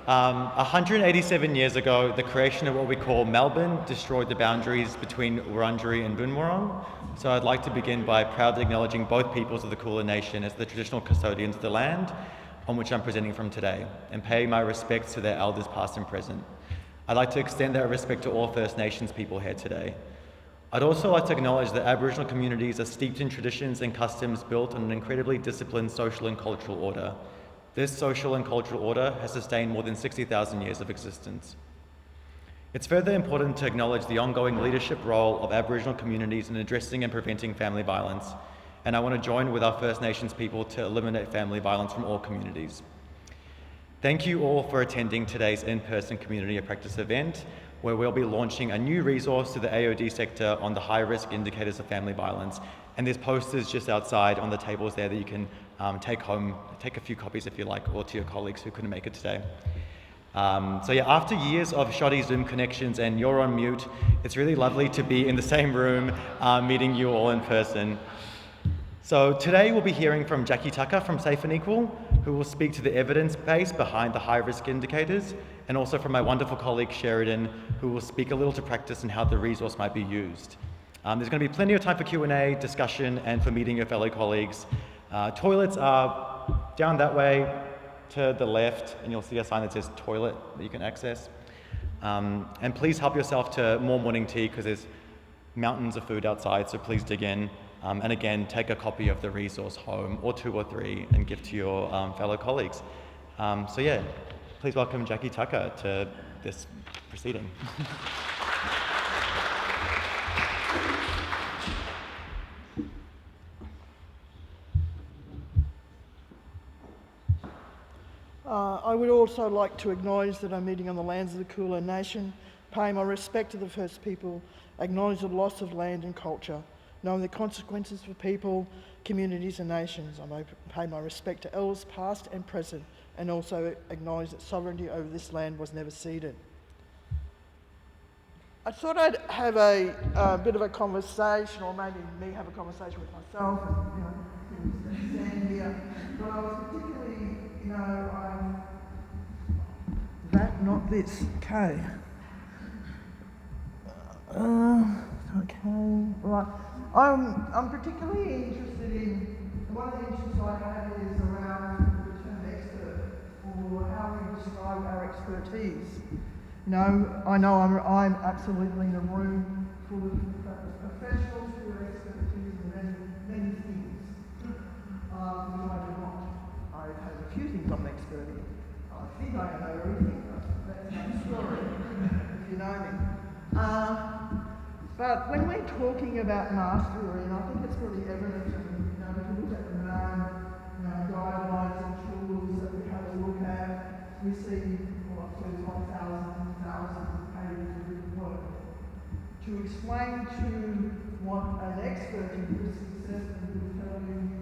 187 years ago, the creation of what we call Melbourne destroyed the boundaries between Wurundjeri and Boon Wurrung. So I'd like to begin by proudly acknowledging both peoples of the Kulin Nation as the traditional custodians of the land on which I'm presenting from today, and pay my respects to their elders past and present. I'd like to extend that respect to all First Nations people here today. I'd also like to acknowledge that Aboriginal communities are steeped in traditions and customs built on an incredibly disciplined social and cultural order. This social and cultural order has sustained more than 60,000 years of existence. It's further important to acknowledge the ongoing leadership role of Aboriginal communities in addressing and preventing family violence, and I want to join with our First Nations people to eliminate family violence from all communities. Thank you all for attending today's in-person community of practice event, where we'll be launching a new resource to the AOD sector on the high-risk indicators of family violence. And there's posters just outside on the tables there that you can take home, take a few copies if you like, or to your colleagues who couldn't make it today. So yeah, after years of shoddy Zoom connections and you're on mute, it's really lovely to be in the same room meeting you all in person. So today we'll be hearing from Jacky Tucker from Safe+Equal, who will speak to the evidence base behind the high-risk indicators, and also from my wonderful colleague Sheridon, who will speak a little to practice and how the resource might be used. There's going to be plenty of time for Q&A, discussion, and for meeting your fellow colleagues. Toilets are down that way to the left, and you'll see a sign that says toilet that you can access. And please help yourself to more morning tea because there's mountains of food outside, so please dig in. And again, take a copy of the resource home, or 2 or 3, and give to your fellow colleagues. So yeah, please welcome Jacky Tucker to this proceeding. I would also like to acknowledge that I'm meeting on the lands of the Kulin Nation, pay my respect to the First People, acknowledge the loss of land and culture, knowing the consequences for people, communities and nations. I pay my respect to elders past and present, and also acknowledge that sovereignty over this land was never ceded. I thought I'd have a bit of a conversation, or maybe me have a conversation with myself, and stand here. But I was particularly, that, not this. Okay. Okay, right. I'm particularly interested in, one of the interests I have is around the term expert, or how we describe our expertise. I know I'm absolutely in a room full of professionals who have expertise in many things. I do not. I have a few things I'm an expert in. I think I know everything, but that's another story, if you know me. But when we're talking about mastery, and I think it's really evident, if you look at the MARAM guidelines and tools that we have a look at, we see 1,000 pages of written work. To explain to what an expert in risk assessment would tell you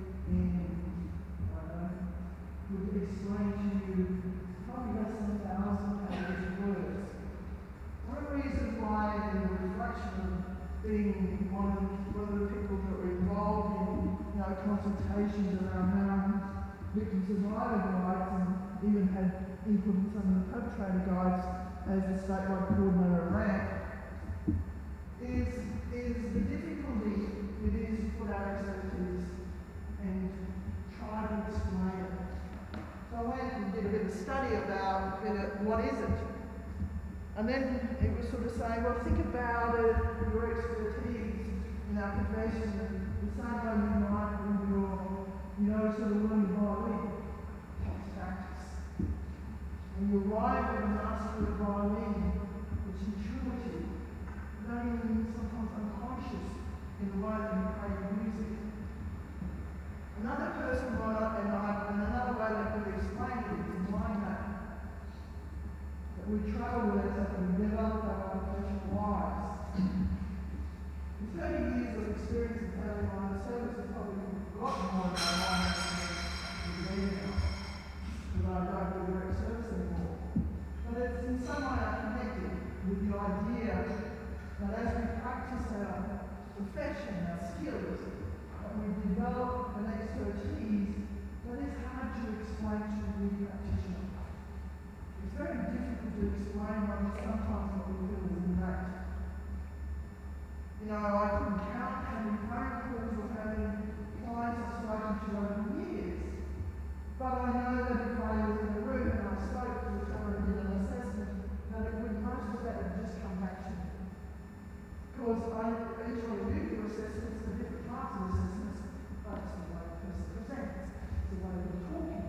would explain to you probably less than 1,000 pages of words. One of the reasons why, in the reflection of being one of the people that were involved in consultations around MARAM victim survivor guides, and even had input in some of the perpetrator guides as the statewide coordinator of RAMP, is the difficulty it is to put our expertise and try to explain it. So I went and did a bit of study about what is it. And then it was sort of saying, well, think about it, your expertise in our profession, the same way you might when you're, sort of learning violin. It takes practice. When you arrive at a master of violin, it's intuitive, not even sometimes unconscious in the way that you play the music. Another person brought up, and another way that could explain it is in my name. We travel with it as we develop our professional lives. In 30 years of experience in family line service, I've probably forgotten more than I want to now, because I don't do direct service anymore. But it's in some way I'm connected with the idea that as we practice our profession, our skills, that we develop an expertise that is hard to explain to a new practitioner. It's very to explain sometimes what we feel is innate. You know, I couldn't count how many phone calls or how many clients I've spoken to over the years. But I know that if I was in a room and I spoke to someone and did an assessment, that it would, most of that would just come back to me. Because each one of you do assessments for different types of assessments, but it's the way the person presents, it's the way they're talking.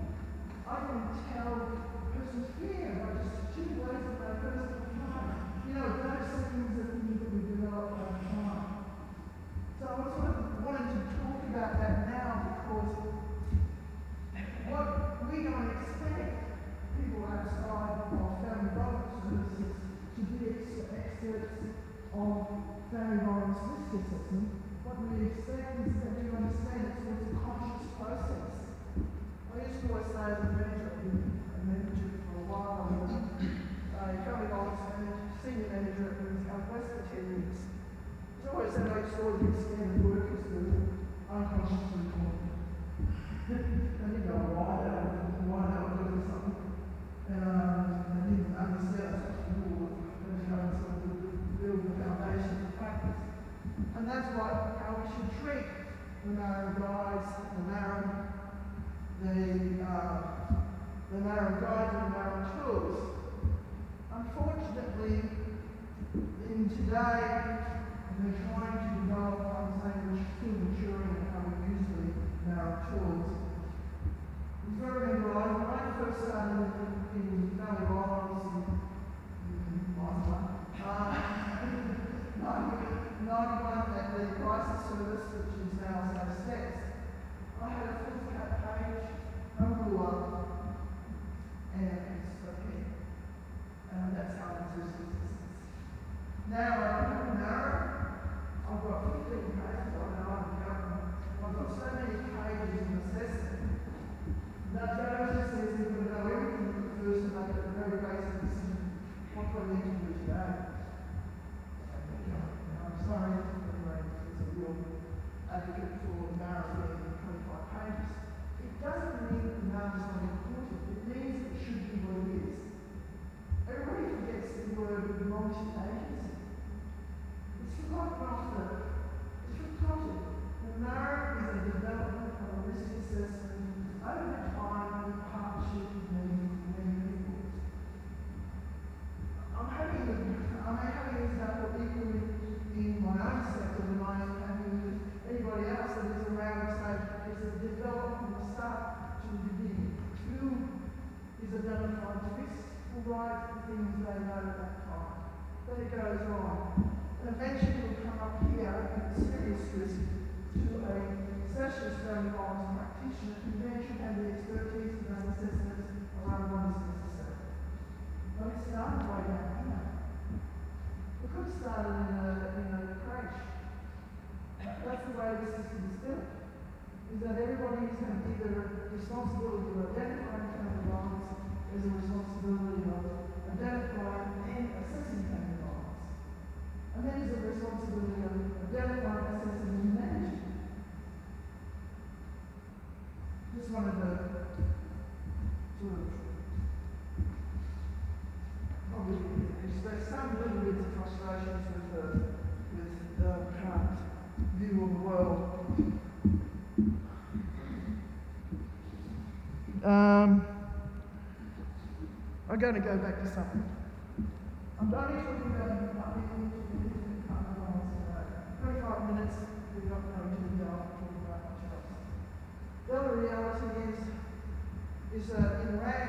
I can tell the person's fear by just two words of that person's time. You know, those things are things that we develop over time. So I was sort of wanting to talk about that now because what we don't expect people outside of family violence services to be experts of family violence risk assessment. What we expect is that you understand it's a conscious process. I used to always say as a manager, I've been a manager for a while, I was a family violence senior manager at West for 10 years. It's always said I saw the extended workers who were unconsciously called. I didn't know why that would do something. And I didn't understand such a rule and sort of build the foundation of practice. And that's how we should treat the MARAM guides, the MARAM, the MARAM guides and the MARAM tools. Unfortunately, in today, we're trying to develop, I'm saying we're still maturing in how we use the MARAM tools. You've got to remember, when I first started in family violence in 91 at the crisis service, which is now Safe+Equal, I had a full page, a ruler, and a piece of pen. And that's how I do assistance. Now I have MARAM. I've got 15 pages, I know I'm counting. I've got so many pages of assessment that goes and says you've got to know everything from the first to make a very basic decision. What do I need to do today? I'm sorry, anyway, it's a real advocate for MARAM being 25 pages. It doesn't mean that the MARAM is not important. It means it should be what it is. Everybody forgets the word multi-agency. It's forgotten after. It's forgotten. The MARAM is a development of a risk assessment over time in partnership with many people. I'm having an example equally in my own sector than I am having with anybody else that is around and say it's a development from the start to the beginning. Who is identified to risk will write the things they know at that time. Then it goes on. And eventually it will come up here at serious risk to a specialist family violence practitioner who then should have the expertise and those assessments around what is necessary. But it started way down here. We could have started in a crash. That's the way the system is built. Is that everybody is going to give their responsibility of identifying family violence as a responsibility of identifying and assessing family violence. And then is a responsibility of identifying, assessing, and managing. Just wanted to sort of express some little bits of frustrations with the current view of the world. I'm going to go back to something. I'm only talking about the different kind of violence today. 25 minutes, we're not going to be able to talk about much else. The other reality is that in RAG,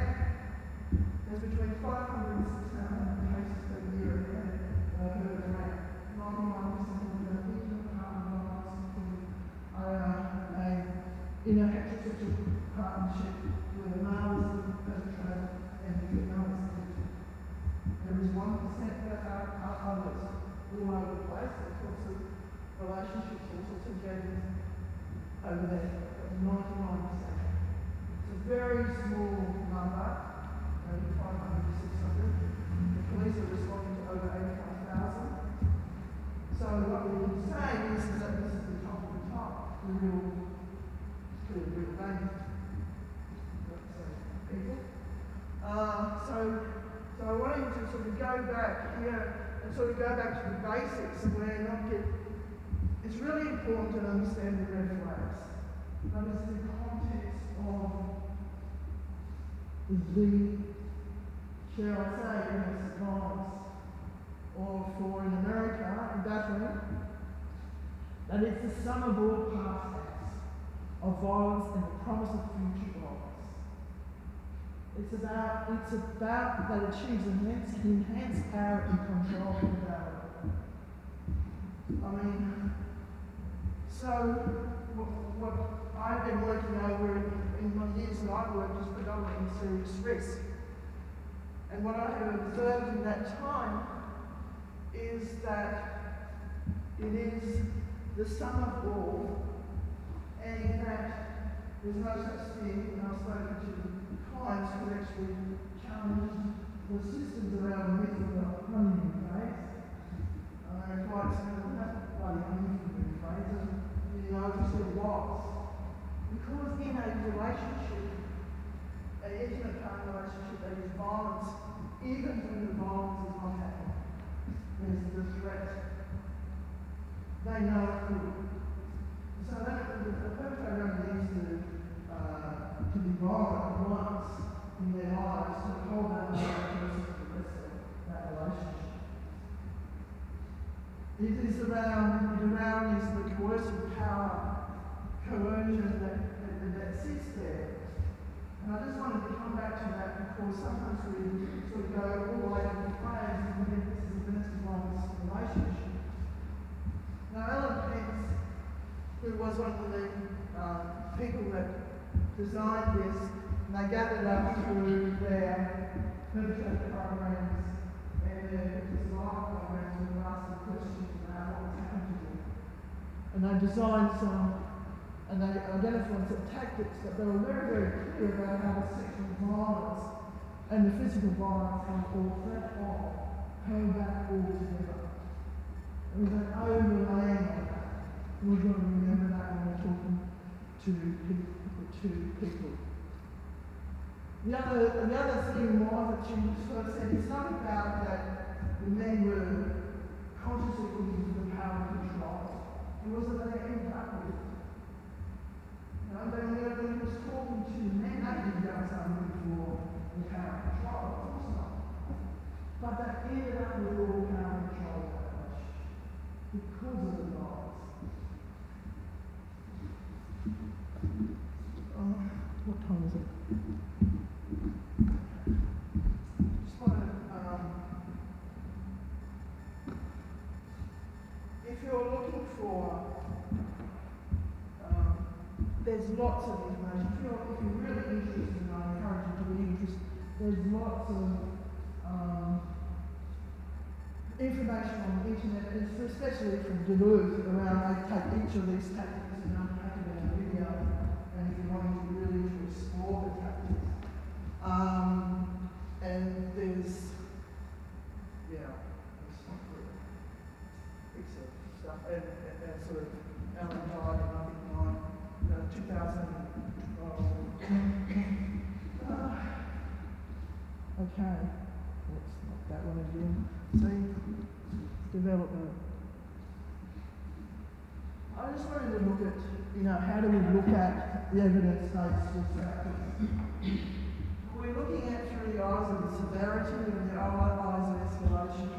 there's between 500 and 600 cases per year per RAG. 91% of the intimate partner violence in a heterosexual partnership where the male is the perpetrator and the female is the victim. There is 1% that are others all over the place. There's sorts of relationships, all sorts of genders over there, but 99%. It's a very small number, maybe 500 to 600. So I want him to sort of go back here and sort of go back to the basics of where not get. It's really important to understand the red flags. But it's in the context of the, shall I say, domestic violence, or for in America, in battling, that it's the sum of all past acts of violence and the promise of future violence. It's about that achieves enhanced power and control of the battle. I mean, so what I've been working over in my years that I've worked is predominantly serious risk. And what I have observed in that time is that it is the sum of all, and in fact, there's no such thing, and I've spoken to clients who actually challenge the systems around the myth of the honeymoon phase. Clients say, well, that's bloody honeymoon phase, and you know, just it was. Because in a relationship, an intimate kind of relationship, there is violence, even when the violence is not happening. There's the threat. They know it could. So that the perpetrator only needs to be violent once in their lives to hold that person for the rest of that relationship. It is around is the coercive power, coercion that sits there. And I just wanted to come back to that because sometimes we sort of go all the way to the players and think this is a domestic violence relationship. Now, Ellen Pence, who was one of the people that designed this, and they gathered up through their perpetrator programs and their survival programs and were asking questions about what was happening to them. And they designed some, and they identified some tactics, but they were very, very clear about how the sexual violence and the physical violence are all threat off, held back all together. And we've been overlaying on that. We've got to remember that when we're talking to people. The other thing was that she sort of said it's not about that the men were consciously looking for the power of control. It was that they ended up with it. You know, when he was talking to the men, they didn't go something for the power of control, of course not. But that ended up with all power of control of that relationship because of the violence. What time is it? Just want to, if you're looking for, there's lots of information. If you're really interested, and I encourage you to be interested, there's lots of information on the internet, especially from Duluth, around they take each of these tactics and unpack it in a video. And if you're wanting to really explore the tactics. And there's, it's stuff, and sort of Ellen died in, I think, 2012. Okay, that's not that one again. See, development. I just wanted to look at, how do we look at the evidence-based risk factors? We're looking at through the eyes of the severity and the eyes of escalation.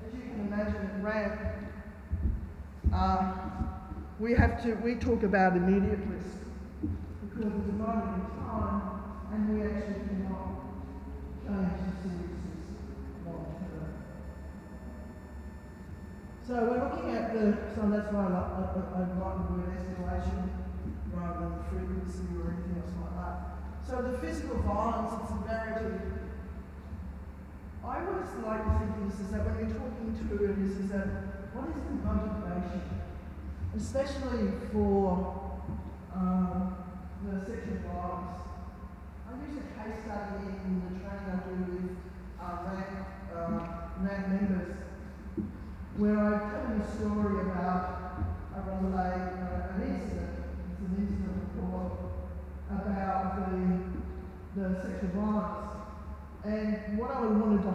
As you can imagine at RAMP, we talk about immediate risk because it's a moment in time and we actually cannot change the seriousness long term. So we're looking at so that's why I like the word escalation rather than frequency or anything else like that. So the physical violence and severity, I always like to think this is that when you're talking to it is that what is the motivation? Especially for the sexual violence. I use a case study in the training I do with RAMP members where I tell them a story about an incident. It's an incident report about the sexual violence. And what I wanted to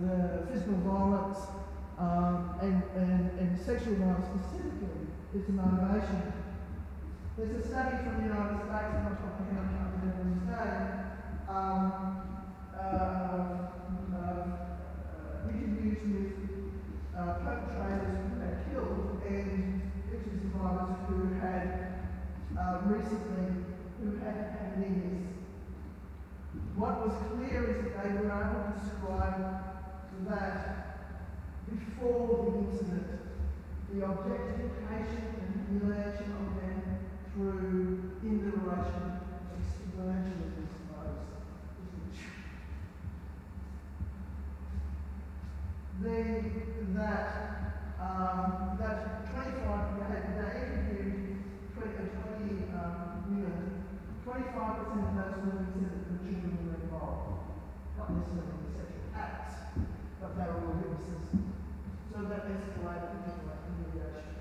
the physical violence and sexual violence specifically is the motivation. There's a study from the United States, I'm not talking about the United States, interviews with perpetrators who had killed and victim survivors who had recently, who had had near. What was clear is that they were able to describe that before the incident, the objectification and humiliation of them through in the relation of that 25 they interviewed 20 women. 25% of those women said that the children were involved, not necessarily in the sexual acts, but they were all witnesses. So that escalated into humiliation,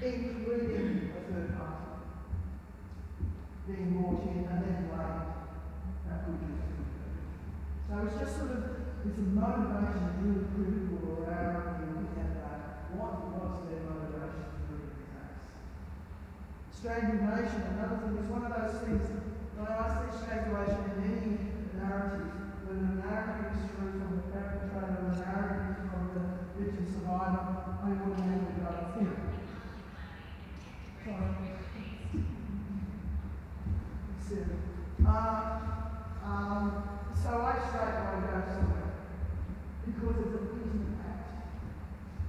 including a third party being brought in and then blamed. So it's just sort of, it's a motivation that's really critical around looking at what was their motivation to do these acts. Strangulation, another thing, is one of those things, when I ask this strangulation in any narrative, when the narrative is true from the perpetrator, the narrative is from the victim survivor, I automatically go to film. So I straight away go somewhere because it's an intimate act.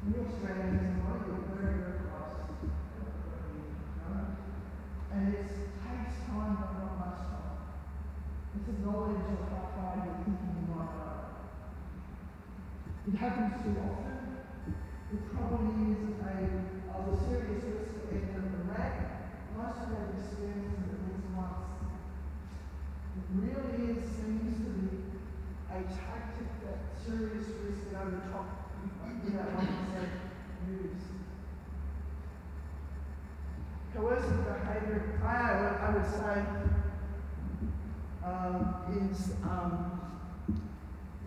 When you're strangling somebody, you're very, very close. And it takes time, but not much time. It's a knowledge of how far you're thinking you might go. It happens too often. It probably is of a serious risk to end up the rack. Most of them experience it at least once. It really seems to be a tactic that serious risk that over top, 1% use. Coercive behaviour, I would say,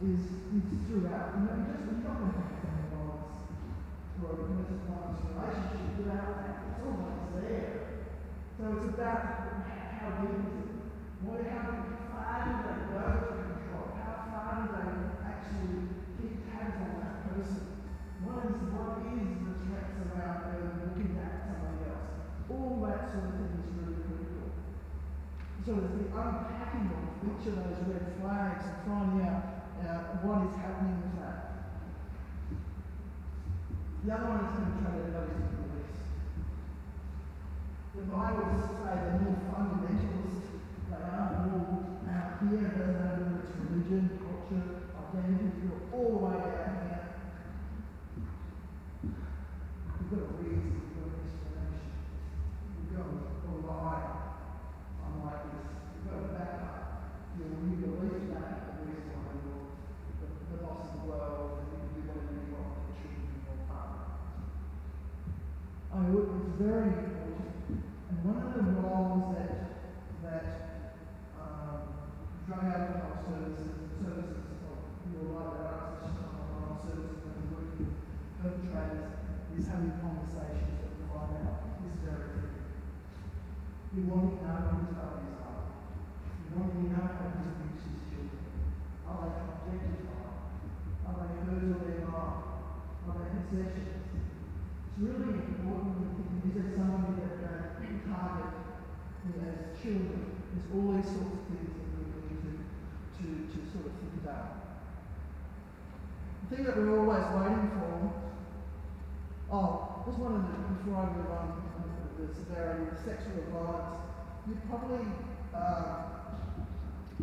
is throughout. You know, you're not going to have family violence or a domestic violence relationship without that. It's always there. So it's about how deep is it? How far do they go to control? How far do they actually keep tabs on that person? What is the threats around them looking at somebody else? All that sort of thing is really critical. So it's the unpacking of each of those red flags and finding out what is happening with that. The other one is penetrated notice of police. The Bible say they're more fundamentalist. They are more out here, it doesn't matter whether it's religion, culture, identity, you're all the way down here. You've got a reason, you've got an explanation. You've got to rely on like this. You've got to back up. You believe that the reason why you're the boss of the world and you do whatever you want for the children of your father. It's very important. And one of the roles that drug alcohol services, you're right about alcohol services when you're working with perpetrators, is having conversations that we find out is very critical. You want to know what his values are. You want to know how he abuse his children. Are they objectified? Are they hers or their mom? Are they possessions? It's really important is that somebody that target as children. There's all these sorts of things that we need to sort of think about. The thing that we're always waiting for, just wanted to, before I move on, the severity of sexual violence, you probably,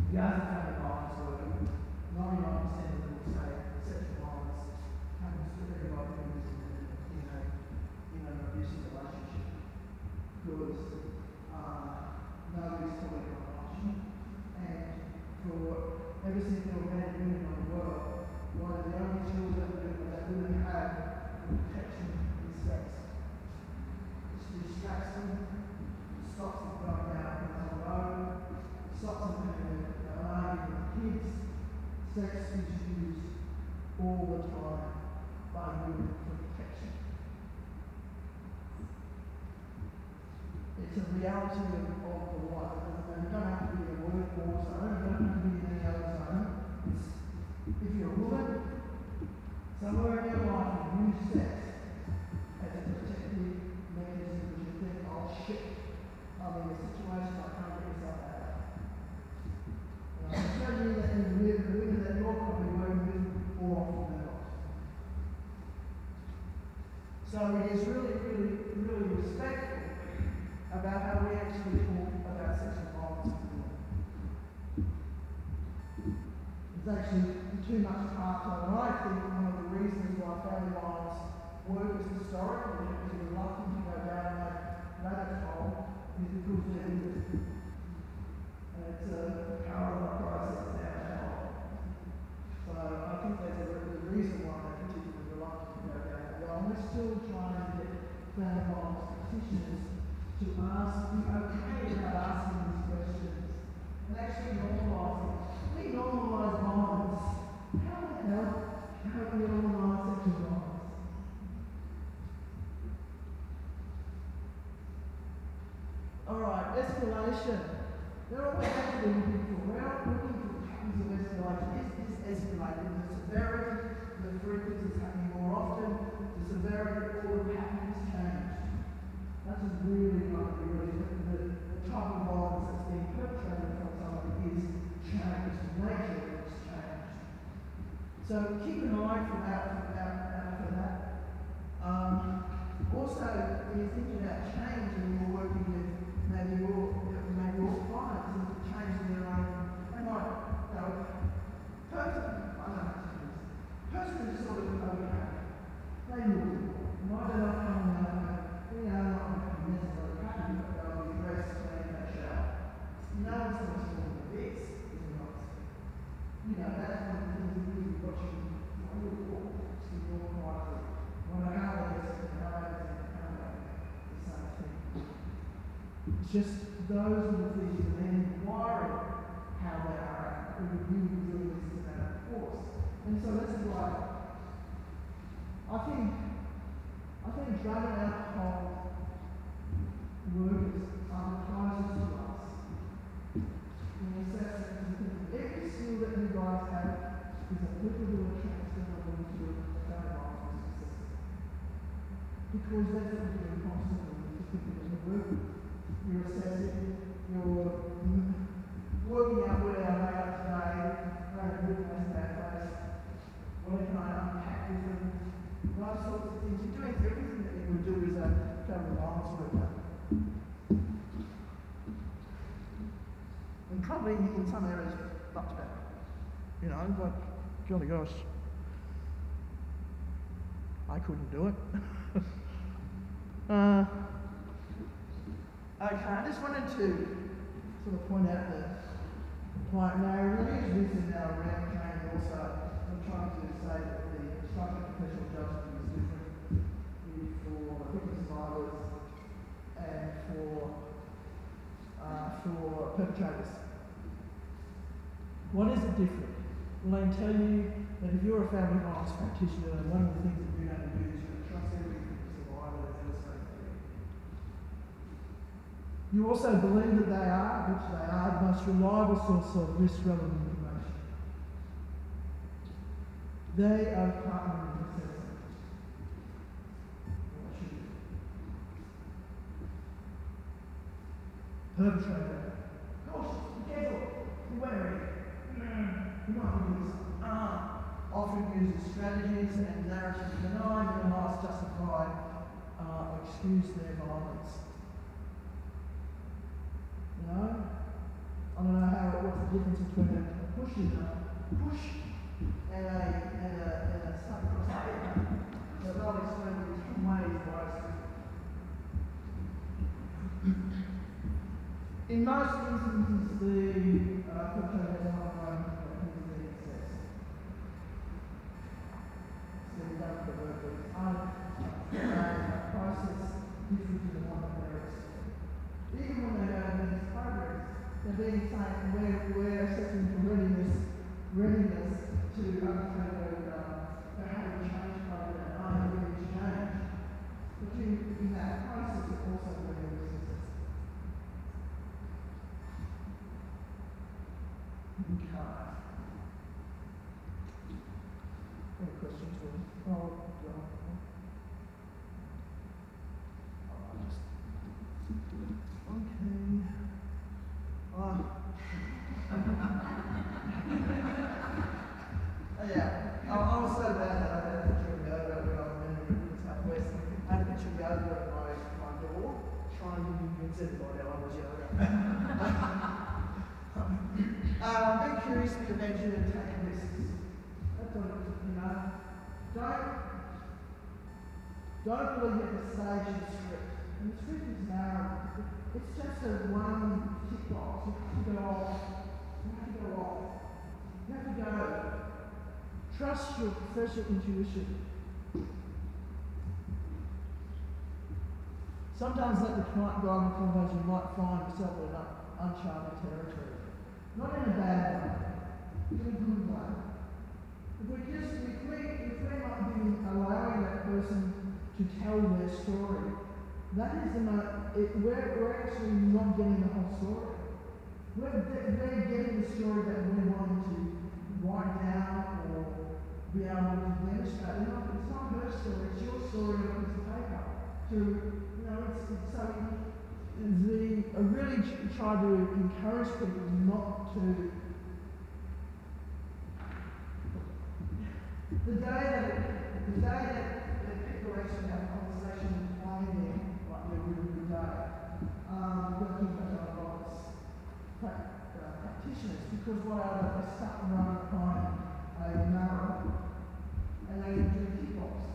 the other kind of violence work, 99% of them will say sexual violence happens to everybody who's in an abusive relationship. Because nobody's taught it on. And for every single man and woman in the world, one of the only tools that women have for protection is sex. It distracts them, stops them going out on the road, stops them having an argument with kids, sex is used all the time by women for protection. It's a reality of the life. You don't have to be in a work war zone, you don't have to be in any other zone. If you're a woman, somewhere in your life you use sex as a protective mechanism because you think, oh shit, I'm in a situation I can't get myself out of. And I can tell you that in the women that you're probably working with more often than not. So it is really, really, really respectful about how we actually talk about sexual violence in the world. There's actually too much part on it. I think one of the reasons why family violence workers historically have been reluctant to go down that rabbit hole is because they're injured. And it's a parallel process down that hole. So I think there's a reason why they're particularly reluctant to go down that well. And we're still trying to get family violence practitioners to be okay about asking these questions and actually normalise it. We normalise violence. How the hell can't we normalise sexual violence? Alright, escalation. They're always actually looking for. We're not looking for patterns of escalation. Is this escalating? The severity, the frequency is happening more often. The severity or the pattern has changed. That's really not the type of violence that's being perpetrated from somebody is changed. The nature of it has changed. So keep an eye for that. Also, when you think about change and you're working with maybe your clients and changing their own, they might person is sort of okay. They look good. Why do they come out? Not necessarily happy, but they'll be dressed, clean, and shower. No one's going to see all of this, is not. That's one of the things that you're watching. So you're quietly. When I go there, the same thing. It's just those are the things that then inquiring how they are, and reviewing this is about force. And so this is why I think drug and alcohol workers are the closest to us. In the sense that every skill that you guys have is applicable and transferable into a family violence system. Because that's what you're doing constantly, particularly in the work. You're assessing, you're working out where they are today, how to good place, bad place, what can I unpack with them, those sorts of things. You're doing everything that you would do as a family violence worker. And probably in some areas much better. But golly gosh, I couldn't do it. Okay, I just wanted to sort of point out that client now we use this in our RAM training also. I'm trying to say that the structure of professional judgment is different for victim survivors and for perpetrators. What is it different? Well, I can tell you that if you're a family violence practitioner, one of the things that you're going to do is you're going to trust every victim survivor that's ever spoken to you. You also believe that they are, which they are, the most reliable source of risk-relevant information. They are partnering with assessment. What should you do? Perpetrator. Cautious, be careful, be wary. You might be doing something. Often uses strategies and narratives to deny, minimize, justify, excuse their violence. I don't know what's the difference between a push and a slap across the head. So they'll explain these different ways why it's different. In most instances, the perpetrator has not known that he's being assessed. So we don't put the word, but it's a process different to the one that they're expecting. Even when they go to these programs, they're being saying we're assessing for readiness Any questions? Oh, John. Okay. Yeah, I was so bad that I had a picture of Yoda when I was in the Southwest. I had a picture of Yoda at my door, trying to convince everybody I was Yoda. Be curious to venture and take risks. That's what it is, you know. Don't believe at the stage of the script. And the script is narrow. It's just a one tick box. You have to go off. You have to go off. You have to go. Trust your professional intuition. Sometimes let the client go on the conversation, you might find yourself in uncharted territory. Not in a bad way, in a good way. If we're not allowing that person to tell their story, that is we're actually not getting the whole story. We're getting the story that we're wanting to write down or be able to demonstrate. It's not her story, it's your story on a piece of paper. I really try to encourage people not to. The day that people actually have a conversation and play there, like they're really good day, we've got to think about our rights practitioners, because what they start running behind a MARAM and they do kick-offs,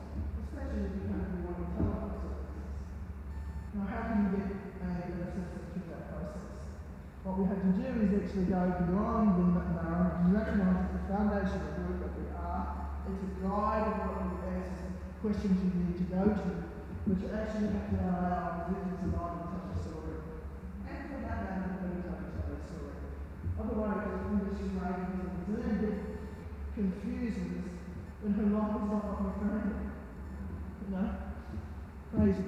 especially if you don't really want to tell them services. Now, how can you get a assessment through that process? What we have to do is actually go beyond the MARAM and recognise that the foundation of the group that we are, it's a guide of what you answers, questions you need to go to, but you actually have to allow individuals and I to tell the story. And for that matter, the people to tell the story. Otherwise, industry ratings and it's a little bit confused with this when her life is not what we're trying. You know? Crazy.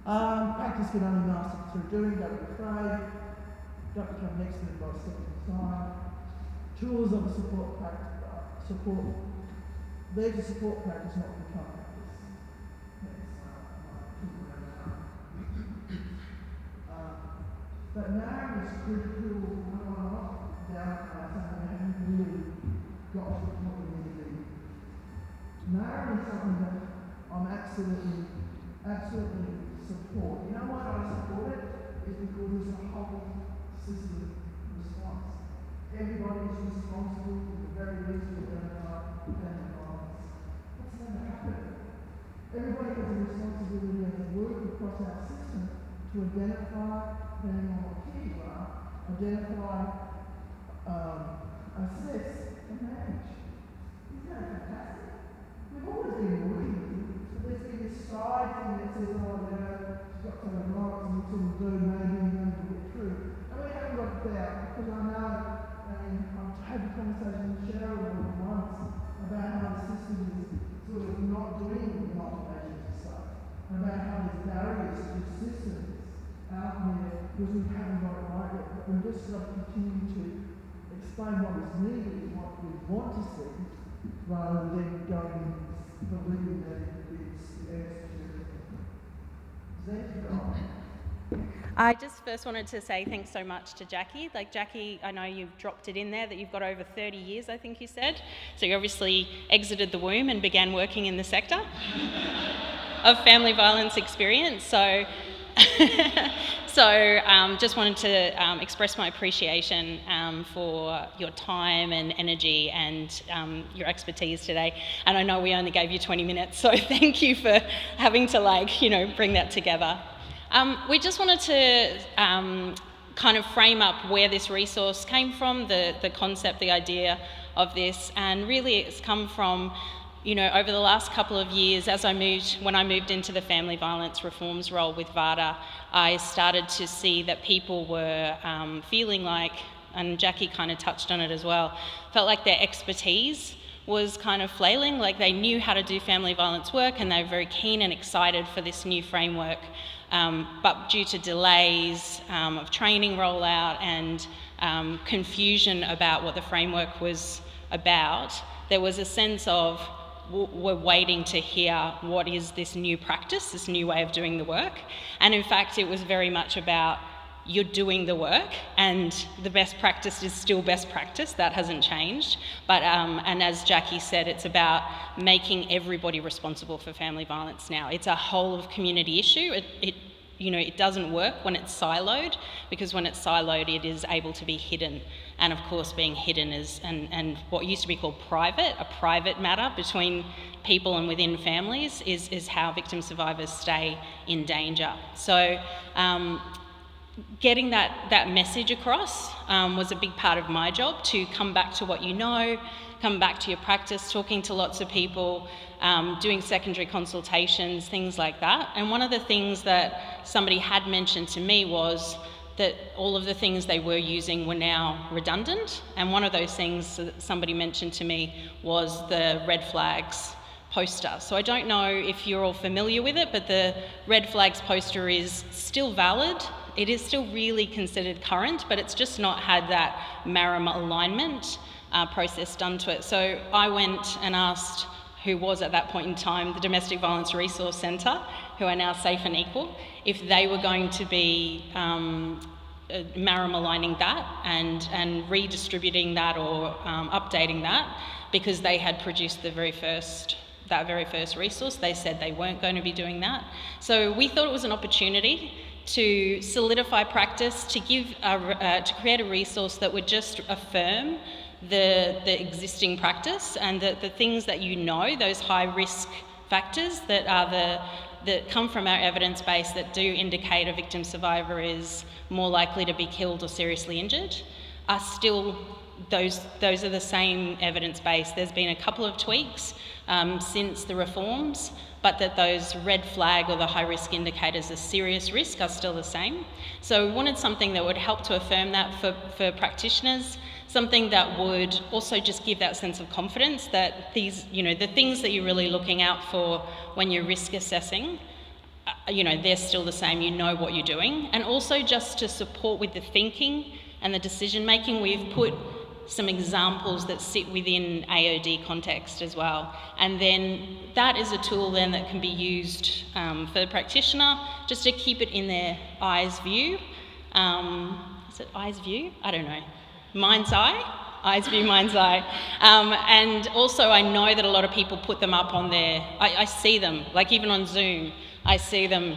Practice can only master through doing, don't be afraid, don't become an expert by stepping aside. Tools of the support, they're to support practice, not become practice. But now is critical down something that haven't really got to what we need to do. MARAM is something that I'm absolutely support. You know why I support it? Is because there's a whole system response. Everybody is responsible for the very least to identify family violence. What's going to happen? Everybody has a responsibility as a group across our system to identify, depending on what key you are, identify, assess, and manage. Isn't that fantastic? We've always been working with you, but there's been this side thing that says, oh, she's got some rights and we sort of do maybe to get through. And we haven't got it out because I know, I've had a conversation with Sheridon once about how the system is sort of not doing the motivations and stuff, and about how there's barriers to systems out there because we haven't got it right yet. But we've just got to continue to explain what is needed and what we want to see, rather than going believing that it's the answer to everything. I just first wanted to say thanks so much to Jacky. Jacky, I know you've dropped it in there that you've got over 30 years, I think you said. So you obviously exited the womb and began working in the sector of family violence experience. So just wanted to express my appreciation for your time and energy and your expertise today. And I know we only gave you 20 minutes, so thank you for having to bring that together. We just wanted to kind of frame up where this resource came from, the concept, the idea of this, and really it's come from, over the last couple of years, when I moved into the family violence reforms role with VAADA, I started to see that people were feeling like, and Jacky kind of touched on it as well, felt like their expertise was kind of flailing, like they knew how to do family violence work and they were very keen and excited for this new framework. But due to delays of training rollout and confusion about what the framework was about, there was a sense of we're waiting to hear what is this new practice, this new way of doing the work. And in fact, it was very much about you're doing the work, and the best practice is still best practice. That hasn't changed. But and as Jacky said, it's about making everybody responsible for family violence now. It's a whole of community issue. It doesn't work when it's siloed, because when it's siloed, it is able to be hidden. And of course, being hidden is, and what used to be called private, a private matter between people and within families, is how victim survivors stay in danger. So getting that message across was a big part of my job, to come back to what you know, come back to your practice, talking to lots of people, doing secondary consultations, things like that. And one of the things that somebody had mentioned to me was that all of the things they were using were now redundant. And one of those things that somebody mentioned to me was the red flags poster. So I don't know if you're all familiar with it, but the red flags poster is still valid. It is still really considered current, but it's just not had that MARAM alignment process done to it. So I went and asked who was at that point in time the Domestic Violence Resource Centre, who are now Safe+Equal, if they were going to be MARAM aligning that and redistributing that or updating that, because they had produced that very first resource. They said they weren't going to be doing that. So we thought it was an opportunity to solidify practice, to to create a resource that would just affirm the existing practice, and the things that you know, those high risk factors that come from our evidence base that do indicate a victim survivor is more likely to be killed or seriously injured, are still those are the same evidence base. There's been a couple of tweaks since the reforms, but that those red flag or the high risk indicators of serious risk are still the same. So we wanted something that would help to affirm that for practitioners, something that would also just give that sense of confidence that these, the things that you're really looking out for when you're risk assessing, they're still the same, you know what you're doing. And also just to support with the thinking and the decision making, we've put some examples that sit within AOD context as well. And then that is a tool then that can be used for the practitioner, just to keep it in their eyes view. Is it eyes view? I don't know. Mind's eye? Eyes view, mind's eye. And also I know that a lot of people put them up on their, I see them, like even on Zoom, I see them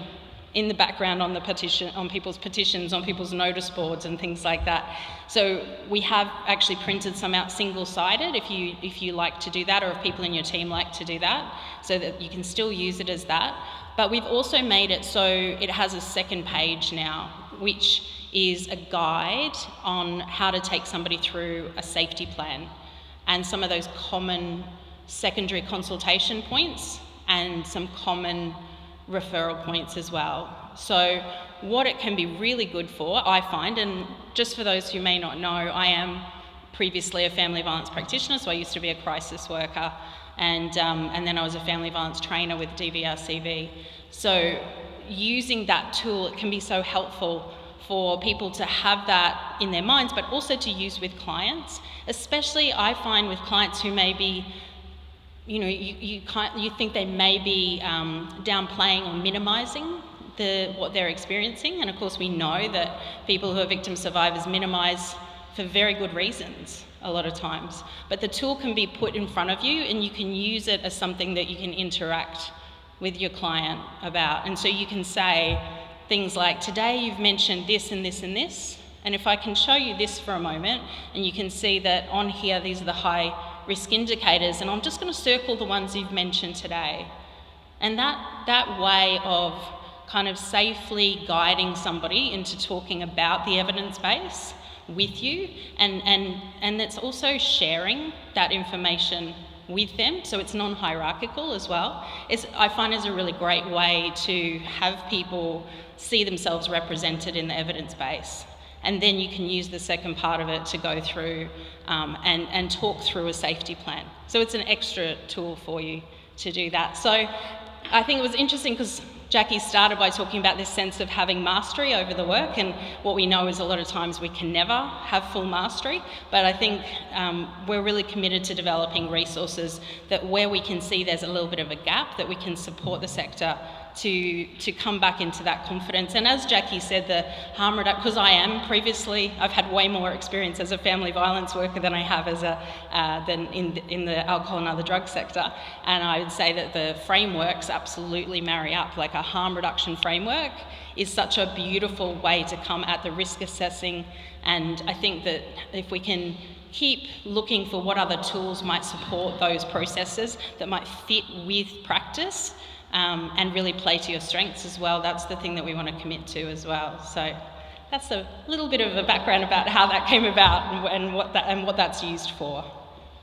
in the background on people's petitions, on people's notice boards and things like that. So we have actually printed some out single-sided if you like to do that, or if people in your team like to do that, so that you can still use it as that. But we've also made it so it has a second page now, which is a guide on how to take somebody through a safety plan, and some of those common secondary consultation points and some common referral points as well. So what it can be really good for, I find, and just for those who may not know, I am previously a family violence practitioner, so I used to be a crisis worker, and then I was a family violence trainer with DVRCV. So using that tool, it can be so helpful for people to have that in their minds, but also to use with clients, especially I find with clients who may be, you think they may be downplaying or minimising what they're experiencing, and of course we know that people who are victim survivors minimise for very good reasons a lot of times. But the tool can be put in front of you, and you can use it as something that you can interact with your client about. And so you can say things like, today you've mentioned this and this and this, and if I can show you this for a moment, and you can see that on here these are the high risk indicators, and I'm just going to circle the ones you've mentioned today. And that way of kind of safely guiding somebody into talking about the evidence base with you, and it's also sharing that information with them, so it's non-hierarchical as well, I find is a really great way to have people see themselves represented in the evidence base. And then you can use the second part of it to go through and talk through a safety plan. So it's an extra tool for you to do that. So I think it was interesting because Jacky started by talking about this sense of having mastery over the work, and what we know is a lot of times we can never have full mastery, but I think we're really committed to developing resources that where we can see there's a little bit of a gap, that we can support the sector to come back into that confidence. And as Jacky said, the harm reduction, because I've had way more experience as a family violence worker than I have as than in the alcohol and other drug sector. And I would say that the frameworks absolutely marry up. Like a harm reduction framework is such a beautiful way to come at the risk assessing. And I think that if we can keep looking for what other tools might support those processes that might fit with practice, and really play to your strengths as well. That's the thing that we want to commit to as well. So that's a little bit of a background about how that came about and what that's used for.